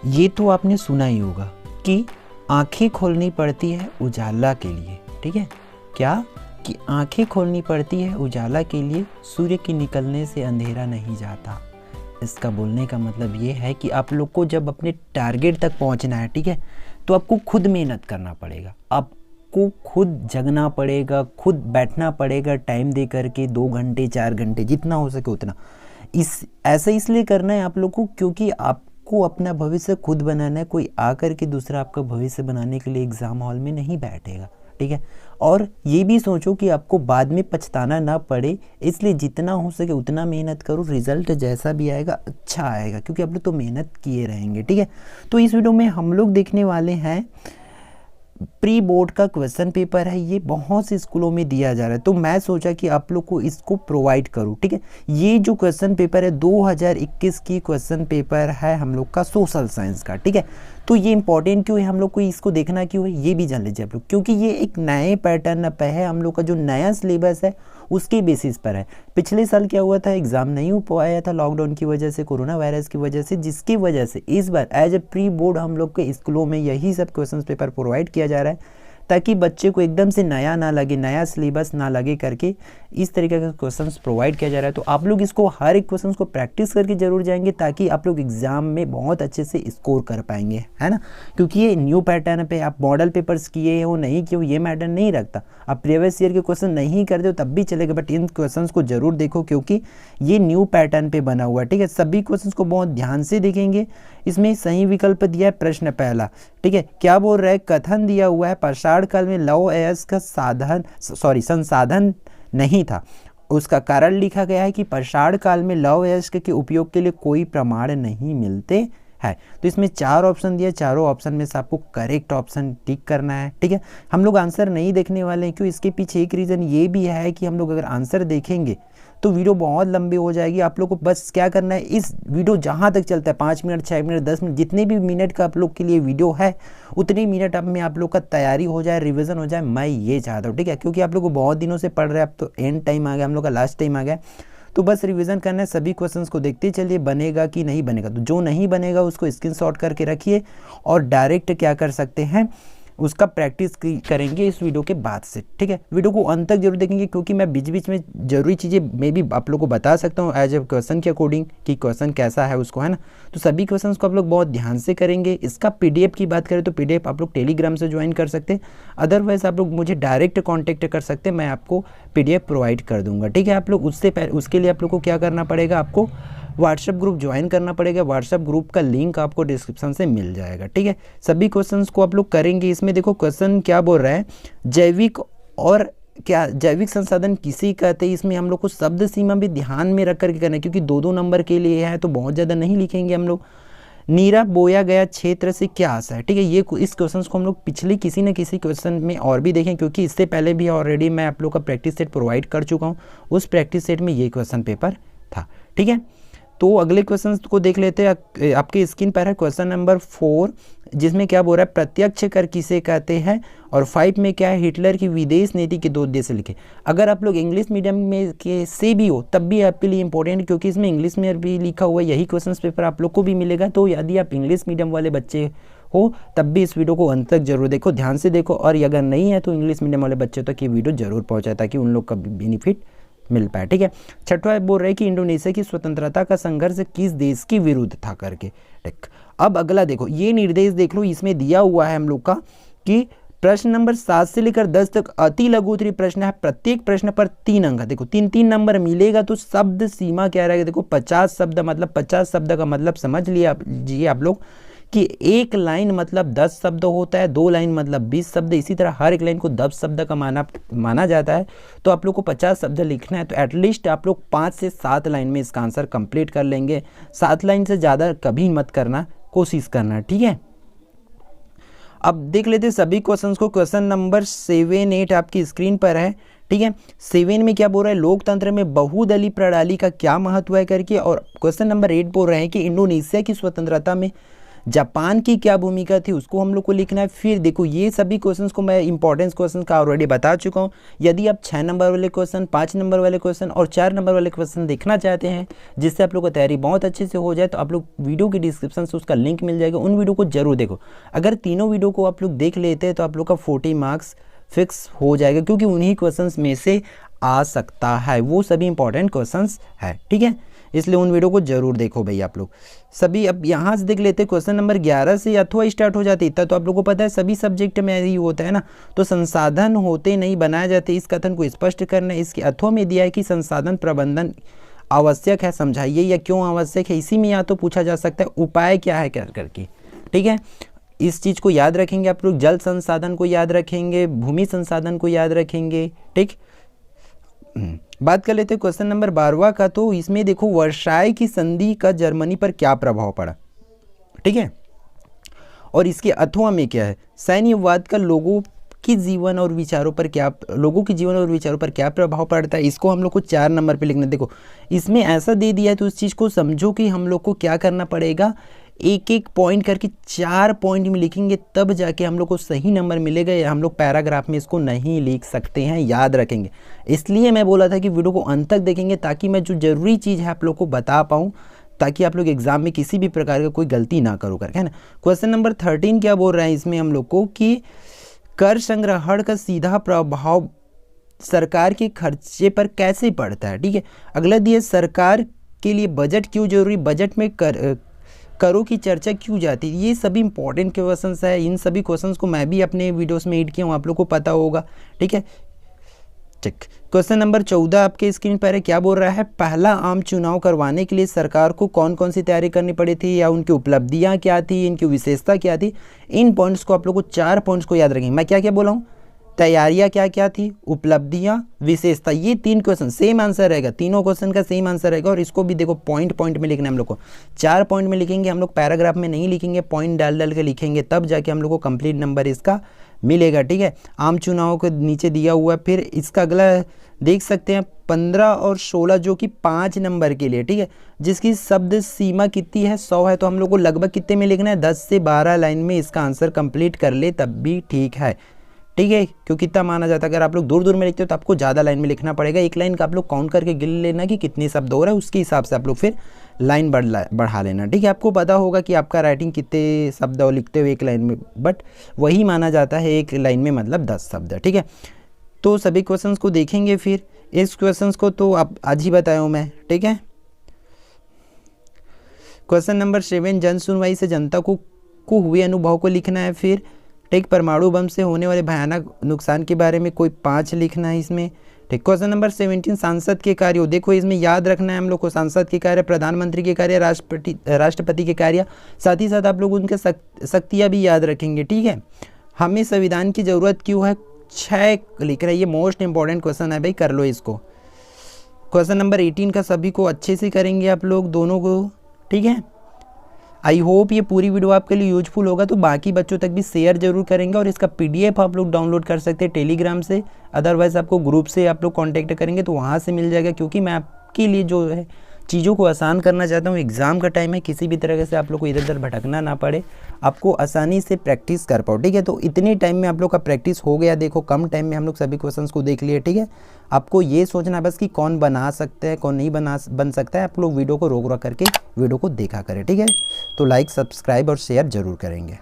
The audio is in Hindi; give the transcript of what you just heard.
ये तो आपने सुना ही होगा कि आंखें खोलनी पड़ती है उजाला के लिए, ठीक है। क्या कि आंखें खोलनी पड़ती है उजाला के लिए, सूर्य के निकलने से अंधेरा नहीं जाता। इसका बोलने का मतलब ये है कि आप लोग को जब अपने टारगेट तक पहुंचना है, ठीक है, तो आपको खुद मेहनत करना पड़ेगा, आपको खुद जगना पड़ेगा, खुद बैठना पड़ेगा टाइम दे करके 2 घंटे 4 घंटे जितना हो सके उतना। ऐसा इसलिए करना है आप लोग को क्योंकि आपको अपना भविष्य खुद बनाना है। कोई आकर के दूसरा आपका भविष्य बनाने के लिए एग्ज़ाम हॉल में नहीं बैठेगा, ठीक है। और ये भी सोचो कि आपको बाद में पछताना ना पड़े, इसलिए जितना हो सके उतना मेहनत करो। रिजल्ट जैसा भी आएगा अच्छा आएगा क्योंकि आप लोग तो मेहनत किए रहेंगे, ठीक है। तो इस वीडियो में हम लोग देखने वाले हैं प्री बोर्ड का क्वेश्चन पेपर है। ये बहुत से स्कूलों में दिया जा रहा है, तो मैं सोचा कि आप लोग को इसको प्रोवाइड करूं, ठीक है। ये जो क्वेश्चन पेपर है 2021 की क्वेश्चन पेपर है हम लोग का सोशल साइंस का, ठीक है। तो ये इंपॉर्टेंट क्यों है, हम लोग को इसको देखना क्यों है, ये भी जान लीजिए आप लोग, क्योंकि ये एक नए पैटर्न पे है। हम लोग का जो नया सिलेबस है उसके बेसिस पर है। पिछले साल क्या हुआ था, एग्ज़ाम नहीं हो पाया था लॉकडाउन की वजह से, कोरोना वायरस की वजह से, जिसकी वजह से इस बार एज ए प्री बोर्ड हम लोग के स्कूलों में यही सब क्वेश्चन पेपर प्रोवाइड किया जा रहा है ताकि बच्चे को एकदम से नया ना लगे, नया सिलेबस ना लगे करके इस तरीके का क्वेश्चंस प्रोवाइड किया जा रहा है। तो आप लोग इसको हर एक क्वेश्चन को प्रैक्टिस करके जरूर जाएंगे ताकि आप लोग एग्जाम में बहुत अच्छे से स्कोर कर पाएंगे, है ना। क्योंकि ये न्यू पैटर्न पे आप मॉडल पेपर्स किए हो नहीं किए हो ये मैटर नहीं रखता। आप प्रीवियस ईयर के क्वेश्चन नहीं करते हो तब भी चलेगा, बट इन क्वेश्चन को जरूर देखो क्योंकि ये न्यू पैटर्न पे बना हुआ है, ठीक है। सभी क्वेश्चन को बहुत ध्यान से देखेंगे। इसमें सही विकल्प दिया है प्रश्न पहला, ठीक है। क्या बोल रहा है, कथन दिया हुआ है प्रसार काल में लौह अयस्क का संसाधन नहीं था। उसका कारण लिखा गया है कि प्रसार काल में लौह अयस्क के उपयोग के लिए कोई प्रमाण नहीं मिलते है। तो इसमें 4 ऑप्शन दिया, चारों ऑप्शन में से आपको करेक्ट ऑप्शन टिक करना है, ठीक है। हम लोग आंसर नहीं देखने वाले हैं, क्यों, इसके पीछे एक रीज़न ये भी है कि हम लोग अगर आंसर देखेंगे तो वीडियो बहुत लंबी हो जाएगी। आप लोग को बस क्या करना है, इस वीडियो जहाँ तक चलता है 5 मिनट 6 मिनट 10 मिनट जितने भी मिनट का आप लोग के लिए वीडियो है उतने मिनट में आप लोग का तैयारी हो जाए, रिवीजन हो जाए, मैं ये चाहता हूँ, ठीक है। क्योंकि आप लोग को बहुत दिनों से पढ़ रहे हैं, अब तो एंड टाइम आ गया, हम लोग का लास्ट टाइम आ गया, तो बस रिवीजन करना है। सभी क्वेश्चंस को देखते चलिए, बनेगा कि नहीं बनेगा। तो जो नहीं बनेगा उसको स्क्रीनशॉट करके रखिए और डायरेक्ट क्या कर सकते हैं, उसका प्रैक्टिस करेंगे इस वीडियो के बाद से, ठीक है। वीडियो को अंत तक जरूर देखेंगे क्योंकि मैं बीच बीच में जरूरी चीज़ें मैं भी आप लोग को बता सकता हूँ एज ए क्वेश्चन के अकॉर्डिंग कि क्वेश्चन कैसा है उसको, है ना। तो सभी क्वेश्चन को आप लोग बहुत ध्यान से करेंगे। इसका पीडीएफ की बात करें तो पीडीएफ आप लोग टेलीग्राम से ज्वाइन कर सकते हैं, अदरवाइज आप लोग मुझे डायरेक्ट कॉन्टैक्ट कर सकते हैं, मैं आपको पीडीएफ प्रोवाइड कर दूंगा, ठीक है। आप लोग उसके लिए आप लोग को क्या करना पड़ेगा, आपको व्हाट्सएप ग्रुप ज्वाइन करना पड़ेगा। व्हाट्सएप ग्रुप का लिंक आपको डिस्क्रिप्शन से मिल जाएगा, ठीक है। सभी क्वेश्चंस को आप लोग करेंगे। इसमें देखो क्वेश्चन क्या बोल रहा है, जैविक और क्या जैविक संसाधन किसे कहते हैं, इसमें हम लोग को शब्द सीमा भी ध्यान में रख करके करना है क्योंकि 2-2 नंबर के लिए है तो बहुत ज़्यादा नहीं लिखेंगे हम लोग। नीरा बोया गया क्षेत्र से क्या आशा है, ठीक है। ये इस क्वेश्चन को हम लोग पिछले किसी न किसी क्वेश्चन में और भी देखें क्योंकि इससे पहले भी ऑलरेडी मैं आप लोग का प्रैक्टिस सेट प्रोवाइड कर चुका हूँ, उस प्रैक्टिस सेट में ये क्वेश्चन पेपर था, ठीक है। तो अगले क्वेश्चन को देख लेते हैं। आपके स्क्रीन पर है क्वेश्चन नंबर 4 जिसमें क्या बोल रहा है, प्रत्यक्ष कर किसे कहते हैं, और 5 में क्या है, हिटलर की विदेश नीति के 2 उद्देश्य लिखे। अगर आप लोग इंग्लिश मीडियम में के से भी हो तब भी आपके लिए इंपॉर्टेंट क्योंकि इसमें इंग्लिश में भी लिखा हुआ है, यही क्वेश्चन पेपर आप लोग को भी मिलेगा। तो यदि आप इंग्लिश मीडियम वाले बच्चे हो तब भी इस वीडियो को अंत तक जरूर देखो, ध्यान से देखो, और अगर नहीं है तो इंग्लिश मीडियम वाले बच्चों तक ये वीडियो जरूर पहुँचाए ताकि उन लोग का बेनिफिट मिल पाए, ठीक है। छठवा बोल रहे हैं कि इंडोनेशिया की स्वतंत्रता का संघर्ष किस देश के विरुद्ध था करके, ठीक। अब अगला देखो, ये निर्देश देख लो, इसमें दिया हुआ है हम लोग का कि प्रश्न नंबर 7 से लेकर 10 तक अति लघु उत्तरीय प्रश्न है, प्रत्येक प्रश्न पर 3 अंक। देखो 3-3 नंबर मिलेगा। तो शब्द सीमा क्या रहेगा, देखो 50 शब्द, मतलब 50 शब्द का मतलब समझ लिया आप लोग कि एक लाइन मतलब 10 शब्द होता है, 2 लाइन मतलब 20 शब्द, इसी तरह हर एक लाइन को 10 शब्द का माना जाता है। तो आप लोग को 50 शब्द लिखना है, तो एटलीस्ट आप लोग 5 से 7 लाइन में इसका आंसर कंप्लीट कर लेंगे। 7 लाइन से ज़्यादा कभी मत करना, कोशिश करना, ठीक है। अब देख लेते सभी क्वेश्चंस को। क्वेश्चन नंबर 7-8 आपकी स्क्रीन पर है, ठीक है। 7 में क्या बोल रहा है, लोकतंत्र में बहुदलीय प्रणाली का क्या महत्व है करके, और क्वेश्चन नंबर 8 बोल रहे हैं कि इंडोनेशिया की स्वतंत्रता में जापान की क्या भूमिका थी उसको हम लोग को लिखना है। फिर देखो ये सभी क्वेश्चंस को मैं इंपॉर्टेंस क्वेश्चन का ऑलरेडी बता चुका हूँ। यदि आप 6 नंबर वाले क्वेश्चन, 5 नंबर वाले क्वेश्चन और 4 नंबर वाले क्वेश्चन देखना चाहते हैं जिससे आप लोग को तैयारी बहुत अच्छे से हो जाए, तो आप लोग वीडियो की डिस्क्रिप्शन से उसका लिंक मिल जाएगा, उन वीडियो को जरूर देखो। अगर तीनों वीडियो को आप लोग देख लेते हैं तो आप लोग का 40 मार्क्स फिक्स हो जाएगा, क्योंकि उन्हीं क्वेश्चंस में से आ सकता है, वो सभी इंपॉर्टेंट क्वेश्चंस है, ठीक है। इसलिए उन वीडियो को जरूर देखो भाई आप लोग सभी। अब यहाँ से देख लेते हैं क्वेश्चन नंबर 11 से अथवा स्टार्ट हो जाती है। इतना तो आप लोगों को पता है सभी सब्जेक्ट में यही होता है ना। तो संसाधन होते नहीं बनाए जाते, इस कथन को स्पष्ट करना है। इसके अथवा में दिया है कि संसाधन प्रबंधन आवश्यक है, समझाइए या क्यों आवश्यक है। इसी में या तो पूछा जा सकता है उपाय क्या है कर करके, ठीक है। इस चीज़ को याद रखेंगे आप लोग, जल संसाधन को याद रखेंगे, भूमि संसाधन को याद रखेंगे, ठीक। बात कर लेते हैं क्वेश्चन नंबर 12 का। तो इसमें देखो वर्साई की संधि का जर्मनी पर क्या प्रभाव पड़ा, ठीक है। और इसके अथवा में क्या है, सैन्यवाद का लोगों के जीवन और विचारों पर क्या प्रभाव पड़ता है। इसको हम लोग को 4 नंबर पे लिखना। देखो इसमें ऐसा दे दिया है तो उस चीज़ को समझो कि हम लोग को क्या करना पड़ेगा, एक एक पॉइंट करके 4 पॉइंट में लिखेंगे, तब जाके हम लोग को सही नंबर मिलेगा। या हम लोग पैराग्राफ में इसको नहीं लिख सकते हैं, याद रखेंगे। इसलिए मैं बोला था कि वीडियो को अंत तक देखेंगे ताकि मैं जो ज़रूरी चीज़ है आप लोग को बता पाऊँ, ताकि आप लोग एग्जाम में किसी भी प्रकार का कोई गलती ना करो करके, है ना। क्वेश्चन नंबर 13 क्या बोल रहा है इसमें हम लोग को कि कर संग्रहण का सीधा प्रभाव सरकार के खर्चे पर कैसे पड़ता है, ठीक है। अगला दिया सरकार के लिए बजट क्यों जरूरी, बजट में करों की चर्चा क्यों जाती है। ये सभी इंपॉर्टेंट क्वेश्चंस है। इन सभी क्वेश्चंस को मैं भी अपने वीडियोस में ऐड किया हूँ, आप लोग को पता होगा, ठीक है। चेक क्वेश्चन नंबर 14 आपके स्क्रीन पर है। क्या बोल रहा है, पहला आम चुनाव करवाने के लिए सरकार को कौन कौन सी तैयारी करनी पड़ी थी, या उनकी उपलब्धियां क्या थी, इनकी विशेषता क्या थी। इन पॉइंट्स को आप लोग को 4 पॉइंट्स को याद रखेंगे। मैं क्या क्या बोला हूँ, तैयारियां क्या क्या थी, उपलब्धियां, विशेषता। ये 3 क्वेश्चन सेम आंसर रहेगा, तीनों क्वेश्चन का सेम आंसर रहेगा। और इसको भी देखो पॉइंट पॉइंट में लिखना है हम लोग को, 4 पॉइंट में लिखेंगे हम लोग, पैराग्राफ में नहीं लिखेंगे, पॉइंट डाल डाल के लिखेंगे, तब जाके हम लोग को कंप्लीट नंबर इसका मिलेगा, ठीक है। आम चुनाव के नीचे दिया हुआ है। फिर इसका अगला देख सकते हैं 15 और 16 जो कि 5 नंबर के लिए, ठीक है, जिसकी शब्द सीमा कितनी है, 100 है। तो हम लोग को लगभग कितने में लिखना है, 10 से 12 लाइन में इसका आंसर कंप्लीट कर ले तब भी ठीक है, ठीक है। क्योंकि इतना माना जाता है अगर आप लोग दूर दूर में लिखते हो तो आपको ज़्यादा लाइन में लिखना पड़ेगा। एक लाइन का आप लोग काउंट करके गिन लेना कि कितने शब्द हो रहा है, उसके हिसाब से आप लोग फिर लाइन बढ़ा लेना, ठीक है। आपको पता होगा कि आपका राइटिंग कितने शब्द हो लिखते हो एक लाइन में, बट वही माना जाता है एक लाइन में मतलब 10 शब्द, ठीक है। तो सभी क्वेश्चंस को देखेंगे। फिर इस क्वेश्चंस को तो आप आज ही बताया हूँ मैं, ठीक है। क्वेश्चन नंबर 7 जन सुनवाई से जनता को हुए अनुभव को लिखना है। फिर ठीक, परमाणु बम से होने वाले भयानक नुकसान के बारे में कोई 5 लिखना है इसमें, ठीक। क्वेश्चन नंबर 17 सांसद के कार्य, देखो इसमें याद रखना है हम लोग को सांसद के कार्य, प्रधानमंत्री के कार्य, राष्ट्रपति के कार्य, साथ ही साथ आप लोग उनके शक्तियाँ भी याद रखेंगे, ठीक है। हमें संविधान की ज़रूरत क्यों है, 6 लिख रहा है। ये मोस्ट इंपॉर्टेंट क्वेश्चन है भाई, कर लो इसको। क्वेश्चन नंबर 18 का सभी को अच्छे से करेंगे आप लोग दोनों को, ठीक है। आई होप ये पूरी वीडियो आपके लिए यूजफुल होगा, तो बाकी बच्चों तक भी शेयर जरूर करेंगे। और इसका PDF आप लोग डाउनलोड कर सकते हैं टेलीग्राम से, अदरवाइज आपको ग्रुप से आप लोग कांटेक्ट करेंगे तो वहाँ से मिल जाएगा। क्योंकि मैं आपके लिए जो है चीज़ों को आसान करना चाहता हूँ। एग्ज़ाम का टाइम है, किसी भी तरह से आप लोग को इधर उधर भटकना ना पड़े, आपको आसानी से प्रैक्टिस कर पाओ, ठीक है। तो इतने टाइम में आप लोग का प्रैक्टिस हो गया। देखो कम टाइम में हम लोग सभी क्वेश्चंस को देख लिए, ठीक है। आपको ये सोचना बस कि कौन बना सकता है कौन नहीं बन सकता है। आप लोग वीडियो को रोक करके वीडियो को देखा करें, ठीक है। तो लाइक, सब्सक्राइब और शेयर जरूर करेंगे।